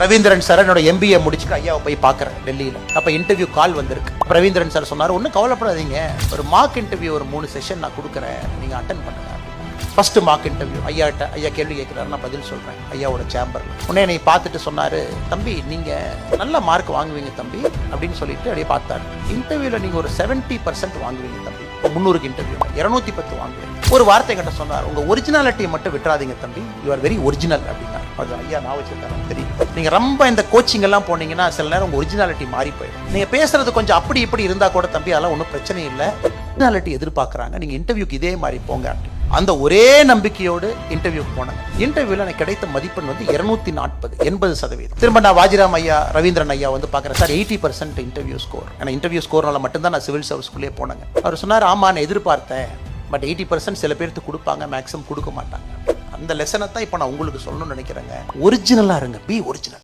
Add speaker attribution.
Speaker 1: Ravindran sir என்னோட MBA முடிச்சுட்டு ஐயாவை போய் பார்க்குறேன் டெல்லியில். அப்போ இன்டர்வியூ கால் வந்திருக்கு. ரவீந்திரன் சார் சொன்னார், ஒன்றும் கவலைப்படாதீங்க, ஒரு மார்க் இன்டர்வியூ ஒரு 3 செஷன் நான் கொடுக்குறேன், நீங்கள் அட்டன் பண்ணுங்க. ஃபர்ஸ்ட் மார்க் இன்டர்வியூ ஐயா கேள்வி கேட்குறாரு, நான் பதில் சொல்கிறேன் ஐயாவோட சேம்பரில். உடனே என்னை பார்த்துட்டு சொன்னார், தம்பி நீங்கள் நல்ல மார்க் வாங்குவீங்க தம்பி அப்படின்னு சொல்லிட்டு அப்படியே பார்த்தாரு. இன்டர்வியூவில் நீங்கள் ஒரு 70% வாங்குவீங்க தம்பி, 300க்கு இன்டர்வியூ 210 வாங்குவீங்க. ஒரு வார்த்தை கிட்ட சொன்னார், உங்கள் ஒரிஜினாலிட்டியை மட்டும் விட்டுறாதீங்க தம்பி, யூ ஆர் வெரி ஒரிஜினல் அப்படின்னா. அது ஐயா நான் வச்சிருக்கேன் தெரியும். நீங்கள் ரொம்ப இந்த கோச்சிங் எல்லாம் போனீங்கன்னா சில நேரம் உங்கள் ஒரிஜினாலிட்டி மாறி போயிடும். நீங்கள் பேசுறது கொஞ்சம் அப்படி இப்படி இருந்தால் கூட தம்பி அதெல்லாம் ஒன்றும் பிரச்சனை இல்லை, ஒரிஜினாலிட்டி எதிர்பார்க்குறாங்க, நீங்கள் இன்டர்வியூக்கு இதே மாதிரி போங்க. அந்த ஒரே நம்பிக்கையோடு இன்டர்வியூக்கு போனாங்க. இன்டர்வியூல எனக்கு கிடைத்த மதிப்பெண் வந்து 240, 80%. திரும்ப நான் வாஜிராம் ஐயா, ரவீந்திரன் ஐயா வந்து பார்க்குறேன், சார் 80% இன்டர்வியூ ஸ்கோர். ஏன்னா இன்டர்வியூ ஸ்கோர்னால மட்டும்தான் நான் சிவில் சர்வீஸ்க்குள்ளே போனாங்க. அவர் சொன்னார், ஆமா நான் எதிர்பார்த்தேன், பட் 80% சில பேருக்கு கொடுப்பாங்க, மேக்ஸிமம் கொடுக்க மாட்டாங்க. அந்த லெசனை தான் இப்போ நான் உங்களுக்கு சொல்லணும்னு நினைக்கிறேங்க. ஒரிஜினலாக இருங்க, பி ஒரிஜினல்.